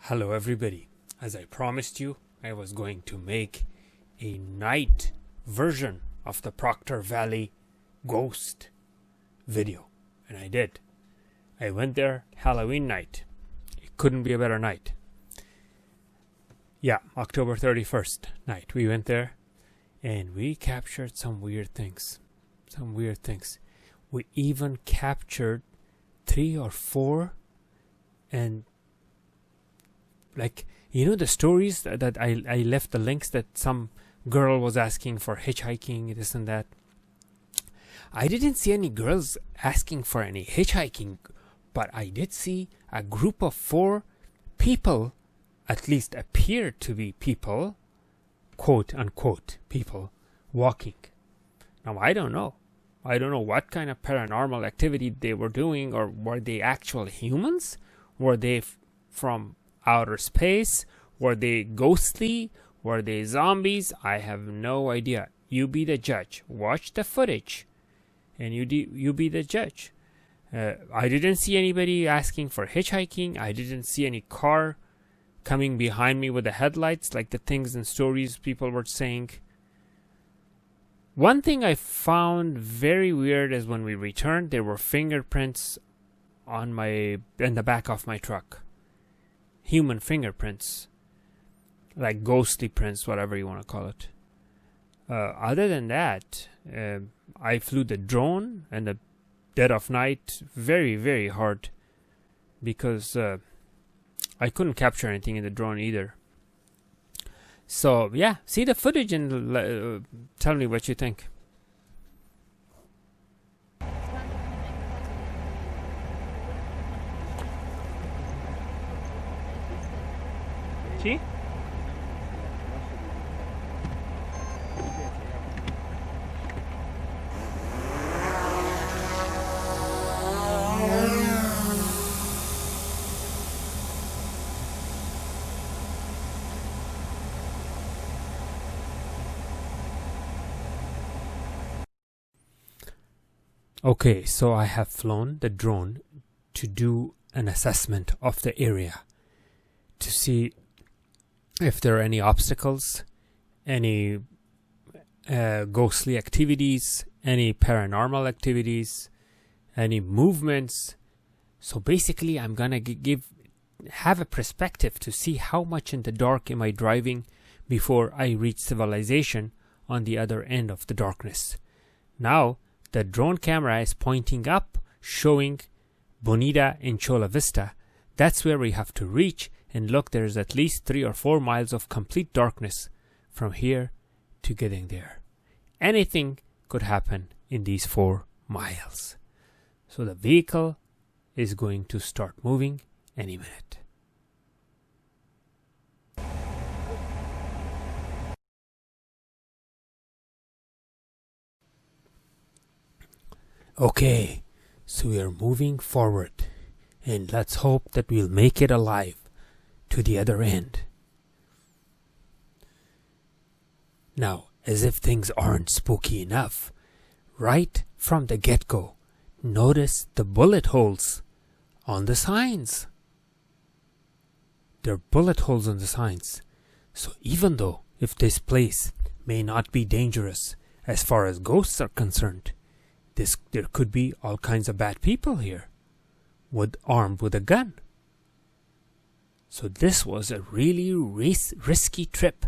Hello everybody. As I promised you, I was going to make a night version of the Proctor Valley ghost video. And I did. I went there Halloween night. It couldn't be a better night. Yeah, October 31st night. We went there and we captured some weird things. We even captured 3 or 4 and the stories that I left the links that some girl was asking for hitchhiking, this and that. I didn't see any girls asking for any hitchhiking, but I did see a group of 4 people, at least appeared to be people, quote unquote people, walking. Now I don't know what kind of paranormal activity they were doing, or were they actual humans? Were they from outer space? Were they ghostly? Were they zombies? I have no idea. You be the judge. Watch the footage and you be the judge. I didn't see anybody asking for hitchhiking. I didn't see any car coming behind me with the headlights like the things and stories people were saying. One thing I found very weird is when we returned, there were fingerprints in the back of my truck. Human fingerprints, like ghostly prints, whatever you want to call it. Other than that, I flew the drone in the dead of night, very, very hard, because I couldn't capture anything in the drone either. So yeah, see the footage and tell me what you think. See? Okay, so I have flown the drone to do an assessment of the area to see if there are any obstacles, any ghostly activities, any paranormal activities, any movements. So basically I'm gonna have a perspective to see how much in the dark am I driving before I reach civilization on the other end of the darkness. Now the drone camera is pointing up, showing Bonita in Chola Vista. That's where we have to reach, and look, there's at least 3 or 4 miles of complete darkness from here to getting there. Anything could happen in these 4 miles. So the vehicle is going to start moving any minute. Okay, so we are moving forward, and let's hope that we'll make it alive to the other end. Now, as if things aren't spooky enough, right from the get-go, notice the bullet holes on the signs. There are bullet holes on the signs. So even though if this place may not be dangerous as far as ghosts are concerned, there could be all kinds of bad people here, armed with a gun. So this was a really risky trip.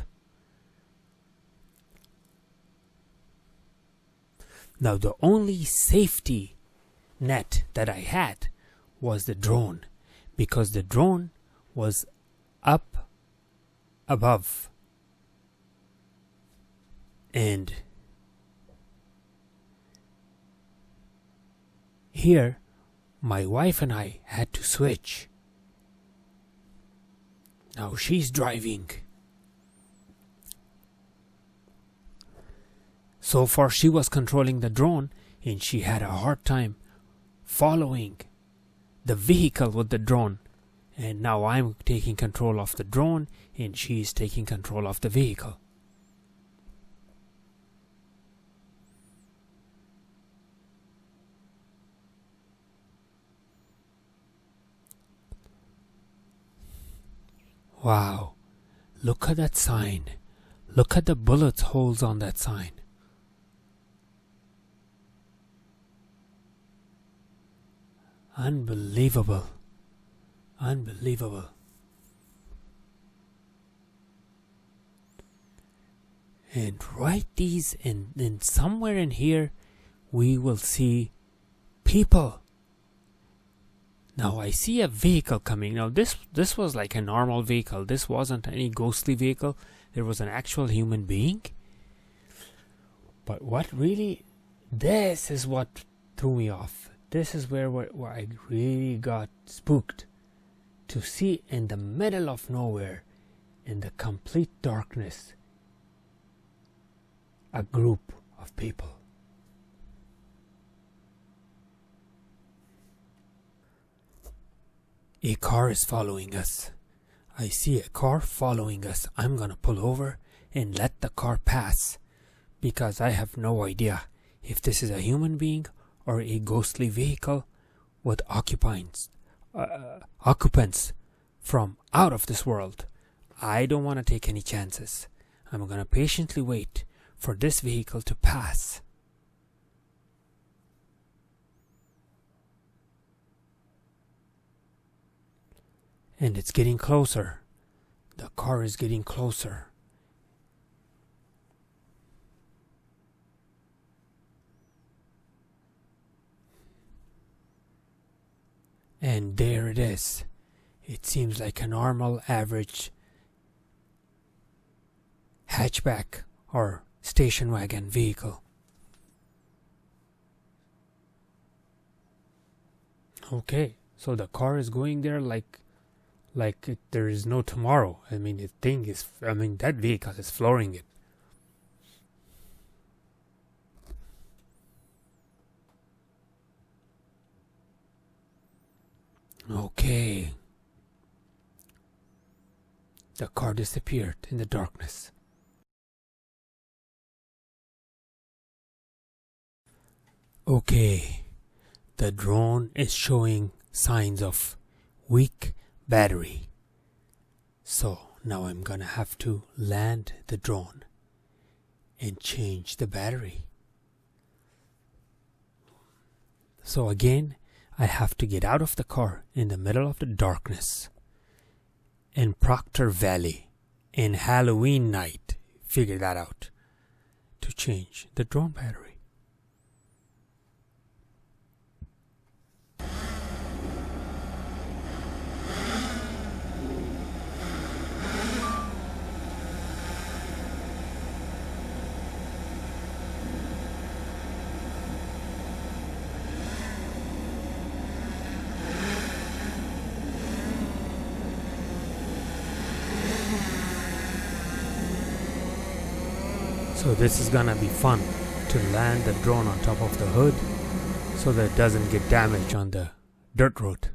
Now the only safety net that I had was the drone, because the drone was up above, and here my wife and I had to switch. Now she's driving. So far she was controlling the drone, and she had a hard time following the vehicle with the drone. And now I'm taking control of the drone and she's taking control of the vehicle. Wow. Look at that sign. Look at the bullet holes on that sign. Unbelievable. Unbelievable. And write these, and somewhere in here we will see people. Now I see a vehicle coming. Now this was like a normal vehicle. This wasn't any ghostly vehicle. There was an actual human being. But what really, this is what threw me off. This is where I really got spooked. To see in the middle of nowhere, in the complete darkness, a group of people. A car is following us. I see a car following us. I'm gonna pull over and let the car pass, because I have no idea if this is a human being or a ghostly vehicle with occupants from out of this world. I don't want to take any chances. I'm gonna patiently wait for this vehicle to pass. And it's getting closer. The car is getting closer. And there it is. It seems like a normal, average hatchback or station wagon vehicle. Okay, so the car is going there like there is no tomorrow. I mean, that vehicle is flooring it. Okay. The car disappeared in the darkness. Okay. The drone is showing signs of weak battery. So now I'm gonna have to land the drone and change the battery. So again, I have to get out of the car in the middle of the darkness in Proctor Valley in Halloween night. Figure that out. To change the drone battery. So this is gonna be fun, to land the drone on top of the hood so that it doesn't get damaged on the dirt road.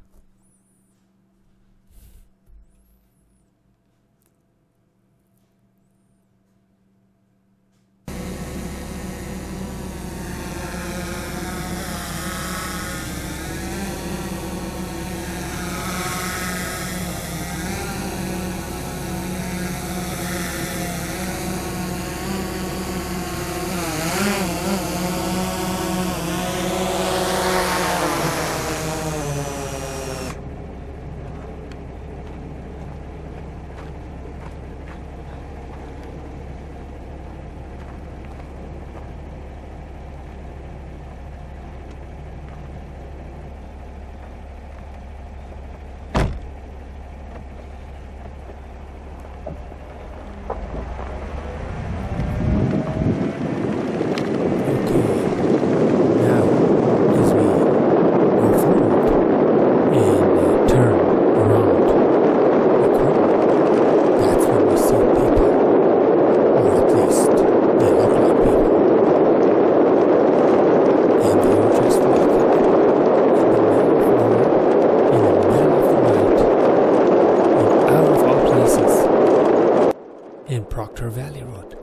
Proctor Valley Road.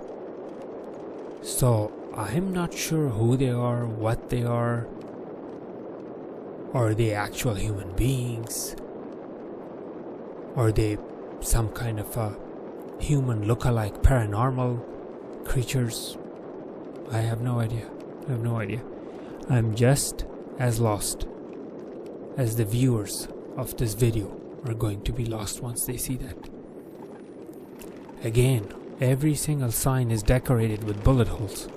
So I'm not sure who they are, what they are. Are they actual human beings? Are they some kind of a human look-alike paranormal creatures. I have no idea. I'm just as lost as the viewers of this video are going to be lost once they see that. Again, every single sign is decorated with bullet holes.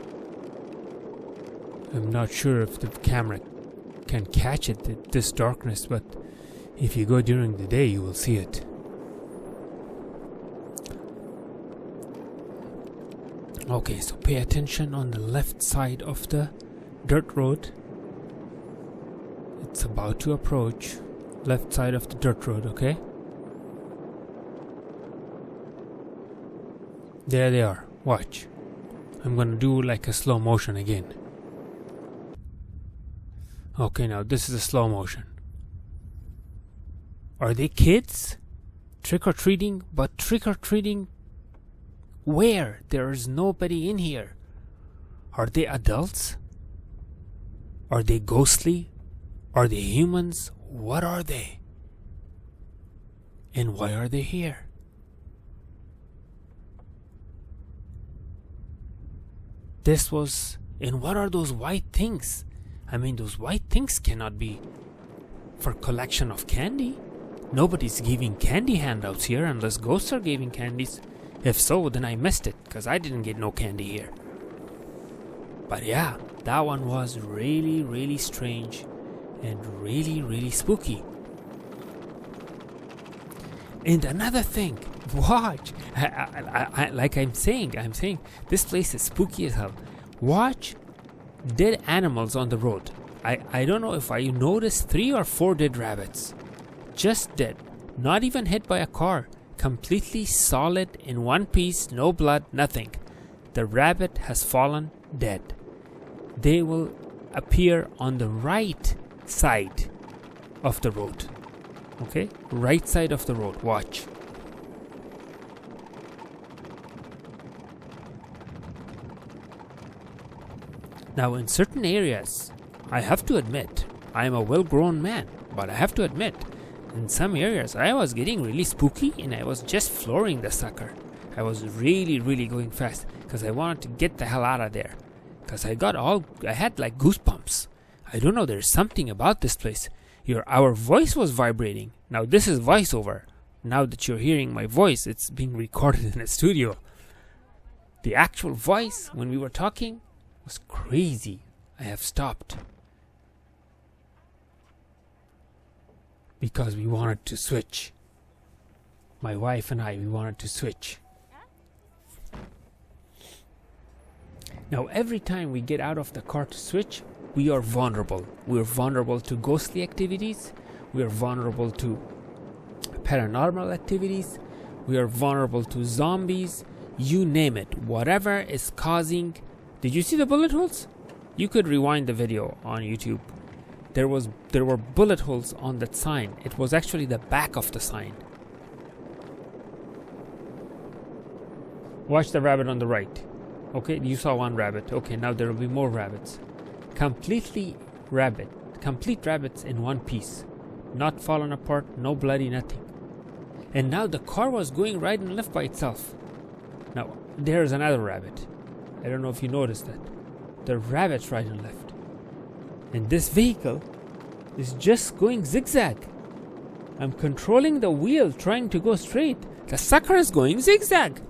I'm not sure if the camera can catch it, this darkness, but if you go during the day, you will see it. Okay, so pay attention on the left side of the dirt road. It's about to approach. Left side of the dirt road, okay? There they are. Watch. I'm gonna do like a slow motion again. Okay, now this is a slow motion. Are they kids? Trick-or-treating? But trick-or-treating where? There is nobody in here. Are they adults? Are they ghostly? Are they humans? What are they? And why are they here? This was... And what are those white things? I mean, those white things cannot be for collection of candy. Nobody's giving candy handouts here unless ghosts are giving candies. If so, then I missed it, because I didn't get no candy here. But yeah, that one was really, really strange and really, really spooky. And another thing, watch. Like I'm saying, this place is spooky as hell. Watch dead animals on the road. I don't know if I noticed 3 or 4 dead rabbits. Just dead. Not even hit by a car. Completely solid in one piece, no blood, nothing. The rabbit has fallen dead. They will appear on the right side of the road. Okay? Right side of the road. Watch. Now in certain areas, I have to admit, I am a well-grown man, but I have to admit, in some areas I was getting really spooky and I was just flooring the sucker. I was really, really going fast because I wanted to get the hell out of there. Because I had like goosebumps. I don't know, there's something about this place. Our voice was vibrating. Now this is voiceover. Now that you're hearing my voice, it's being recorded in a studio. The actual voice when we were talking was crazy. I have stopped. Because we wanted to switch. My wife and I, we wanted to switch. Now every time we get out of the car to switch, we are vulnerable. We are vulnerable to ghostly activities. We are vulnerable to paranormal activities. We are vulnerable to zombies. You name it. Whatever is causing... Did you see the bullet holes? You could rewind the video on YouTube. There were bullet holes on that sign. It was actually the back of the sign. Watch the rabbit on the right. Okay, you saw one rabbit. Okay, now there will be more rabbits. Complete rabbits in one piece. Not fallen apart, no bloody nothing. And now the car was going right and left by itself. Now, there's another rabbit. I don't know if you noticed that. The rabbit's right and left. And this vehicle is just going zigzag. I'm controlling the wheel trying to go straight. The sucker is going zigzag.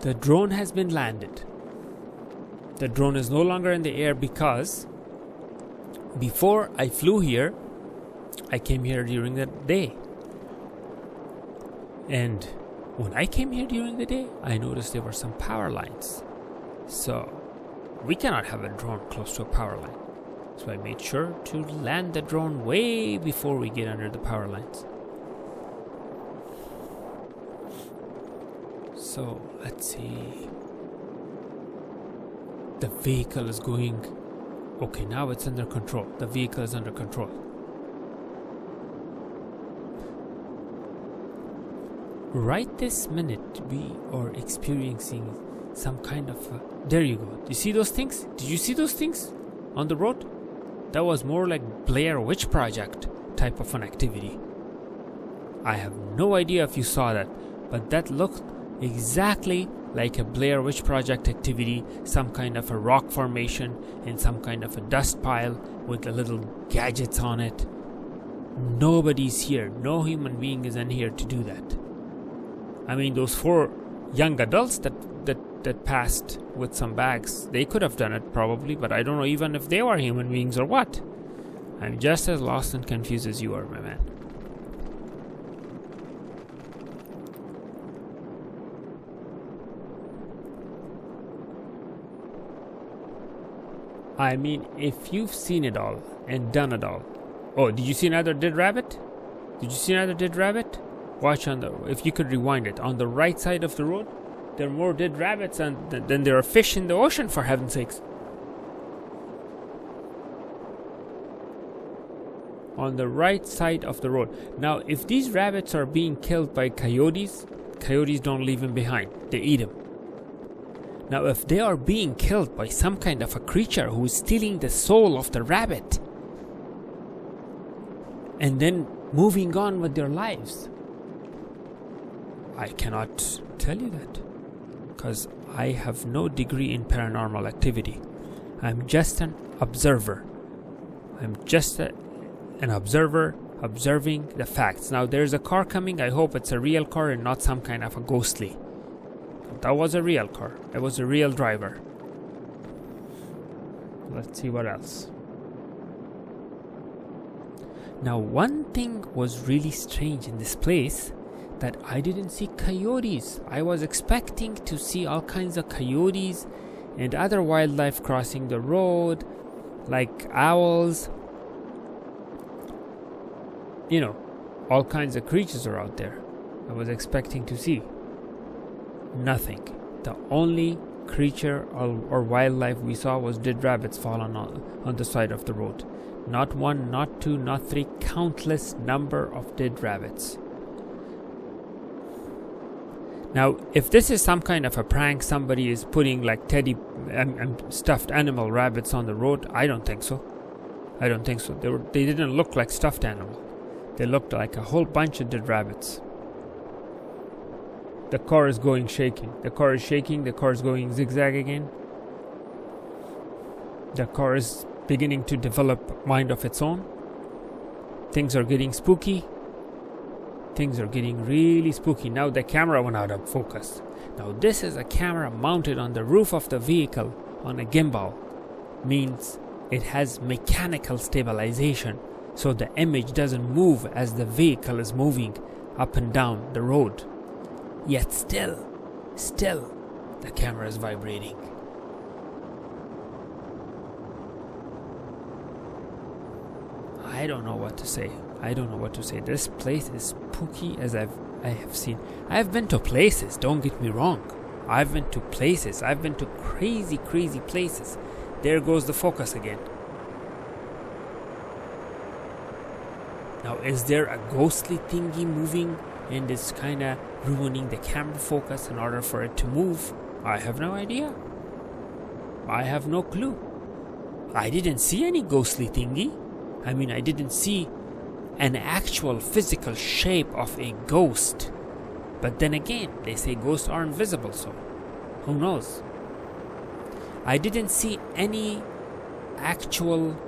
The drone has been landed. The drone is no longer in the air because before I flew here, I came here during the day. And when I came here during the day, I noticed there were some power lines. So we cannot have a drone close to a power line. So I made sure to land the drone way before we get under the power lines. So let's see. The vehicle is going... Okay, now it's under control. The vehicle is under control. Right this minute, we are experiencing some kind of there you go. You see those things? Did you see those things on the road? That was more like Blair Witch Project type of an activity. I have no idea if you saw that, but that looked exactly like a Blair Witch Project activity, some kind of a rock formation and some kind of a dust pile with the little gadgets on it. Nobody's here. No human being is in here to do that. I mean, those 4 young adults that passed with some bags, they could have done it probably, but I don't know even if they were human beings or what. I'm just as lost and confused as you are, my man. I mean, if you've seen it all and done it all. Oh, did you see another dead rabbit? Did you see another dead rabbit? Watch on the, if you could rewind it, on the right side of the road, there are more dead rabbits than there are fish in the ocean, for heaven's sakes. On the right side of the road. Now, if these rabbits are being killed by coyotes, coyotes don't leave them behind. They eat them. Now, if they are being killed by some kind of a creature who is stealing the soul of the rabbit and then moving on with their lives, I cannot tell you that, because I have no degree in paranormal activity. I'm just an observer. I'm just an observer observing the facts. Now, there's a car coming. I hope it's a real car and not some kind of a ghostly. That was a real car. It was a real driver. Let's see what else. Now, one thing was really strange in this place, that I didn't see coyotes. I was expecting to see all kinds of coyotes and other wildlife crossing the road, like owls. You know, all kinds of creatures are out there. I was expecting to see. Nothing. The only creature or wildlife we saw was dead rabbits fallen on the side of the road. Not 1, not 2, not 3, countless number of dead rabbits. Now, if this is some kind of a prank, somebody is putting like teddy and stuffed animal rabbits on the road, I don't think so. I don't think so. They didn't look like stuffed animal. They looked like a whole bunch of dead rabbits. The car is going shaking. The car is shaking. The car is going zigzag again. The car is beginning to develop mind of its own. Things are getting spooky. Things are getting really spooky. Now the camera went out of focus. Now this is a camera mounted on the roof of the vehicle on a gimbal. Means it has mechanical stabilization, so the image doesn't move as the vehicle is moving up and down the road. Yet still, the camera is vibrating. I don't know what to say. I don't know what to say. This place is spooky as I have seen. I've been to places, don't get me wrong. I've been to places. I've been to crazy places. There goes the focus again. Now, is there a ghostly thingy moving and it's kind of ruining the camera focus in order for it to move? I have no idea. I have no clue. I didn't see any ghostly thingy. I mean, I didn't see an actual physical shape of a ghost. But then again, they say ghosts are invisible, so who knows? I didn't see any actual,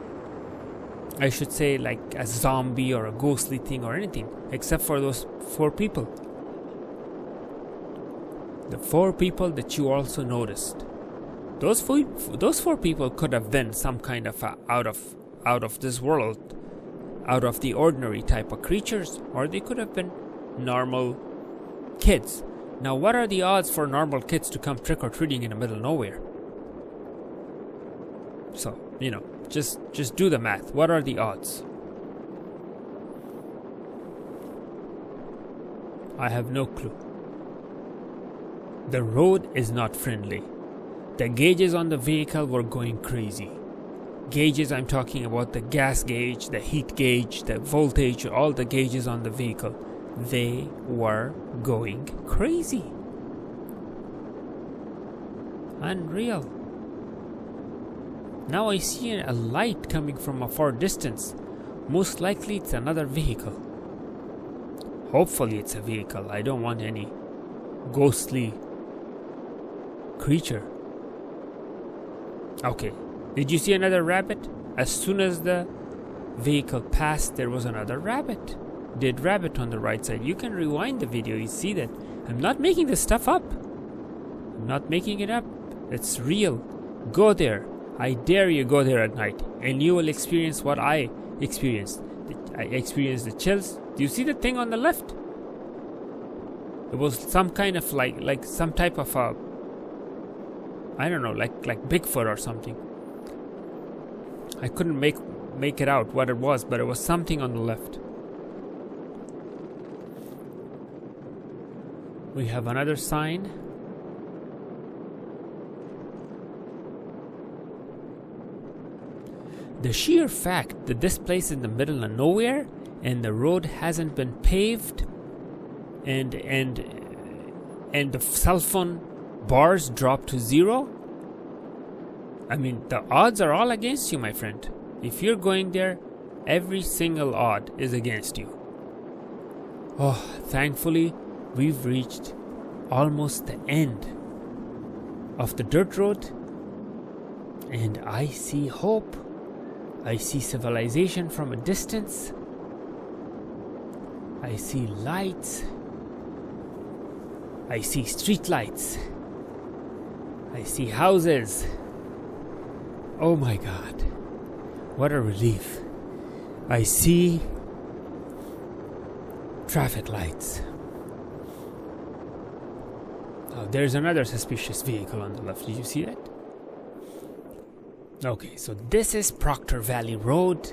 I should say, like a zombie or a ghostly thing or anything, except for those 4 people. The 4 people that you also noticed. Those four people could have been some kind of out of this world, out of the ordinary type of creatures, or they could have been normal kids. Now, what are the odds for normal kids to come trick-or-treating in the middle of nowhere? So, you know, just do the math. What are the odds? I have no clue. The road is not friendly. The gauges on the vehicle were going crazy. Gauges, I'm talking about the gas gauge, the heat gauge, the voltage, all the gauges on the vehicle. They were going crazy. Unreal. Now I see a light coming from a far distance. Most likely it's another vehicle. Hopefully it's a vehicle. I don't want any ghostly creature. Okay. Did you see another rabbit? As soon as the vehicle passed, there was another rabbit. Dead rabbit on the right side. You can rewind the video. You see that. I'm not making this stuff up. I'm not making it up. It's real. Go there. I dare you go there at night, and you will experience what I experienced. I experienced the chills. Do you see the thing on the left? It was some kind of like some type of a, I don't know, like Bigfoot or something. I couldn't make it out what it was, but it was something on the left. We have another sign. The sheer fact that this place is in the middle of nowhere and the road hasn't been paved and the cell phone bars dropped to 0. I mean, the odds are all against you, my friend. If you're going there, every single odd is against you. Oh, thankfully, we've reached almost the end of the dirt road, and I see hope. I see civilization from a distance. I see lights. I see street lights. I see houses. Oh my God. What a relief. I see traffic lights. Oh, there's another suspicious vehicle on the left. Did you see that? Okay, so this is Proctor Valley Road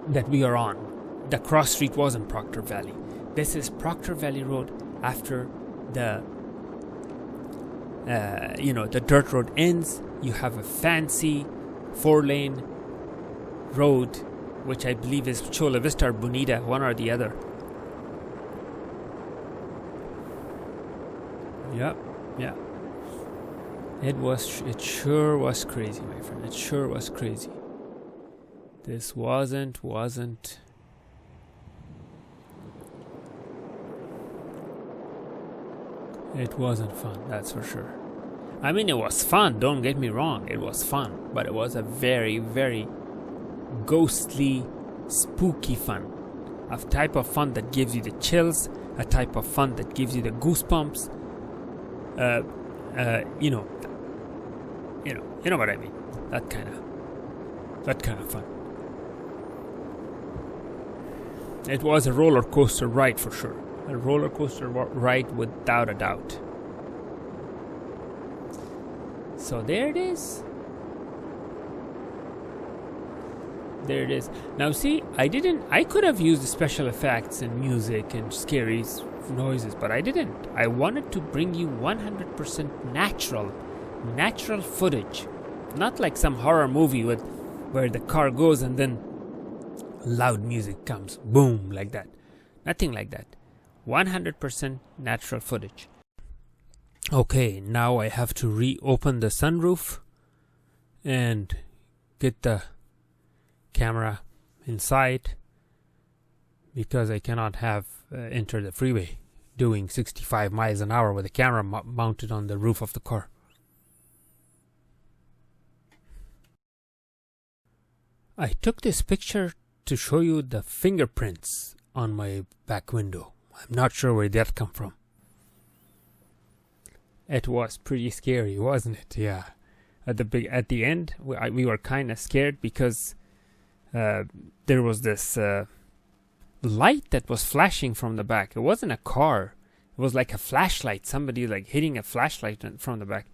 that we are on. The cross street was in Proctor Valley. This is Proctor Valley Road after the the dirt road ends. You have a fancy 4-lane road, which I believe is Chula Vista or Bonita, one or the other. Yep, yeah. It sure was crazy, my friend. It sure was crazy. This wasn't. It wasn't fun, that's for sure. I mean, it was fun, don't get me wrong. It was fun, but it was a very, very ghostly, spooky fun. A type of fun that gives you the chills, a type of fun that gives you the goosebumps. You know what I mean. That kind of fun. It was a roller coaster ride for sure. A roller coaster ride without a doubt. So there it is. There it is. Now see, I could have used the special effects and music and scary noises, but I didn't. I wanted to bring you 100% natural footage. Not like some horror movie where the car goes and then loud music comes. Boom, like that. Nothing like that. 100% natural footage. Okay, now I have to reopen the sunroof and get the camera inside because I cannot have enter the freeway doing 65 miles an hour with a camera mounted on the roof of the car. I took this picture to show you the fingerprints on my back window. I'm not sure where that come from. It was pretty scary, wasn't it? Yeah. At the end, we were kind of scared because there was this light that was flashing from the back. It wasn't a car. It was like a flashlight. Somebody like hitting a flashlight from the back.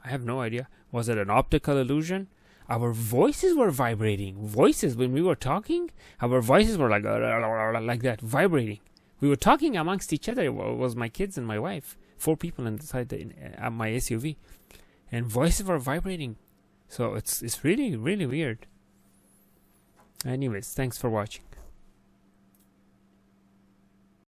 I have no idea. Was it an optical illusion? Our voices were vibrating. When we were talking, our voices were like that, vibrating. We were talking amongst each other. It was my kids and my wife. 4 people inside my SUV. And voices were vibrating. So it's really, really weird. Anyways, thanks for watching.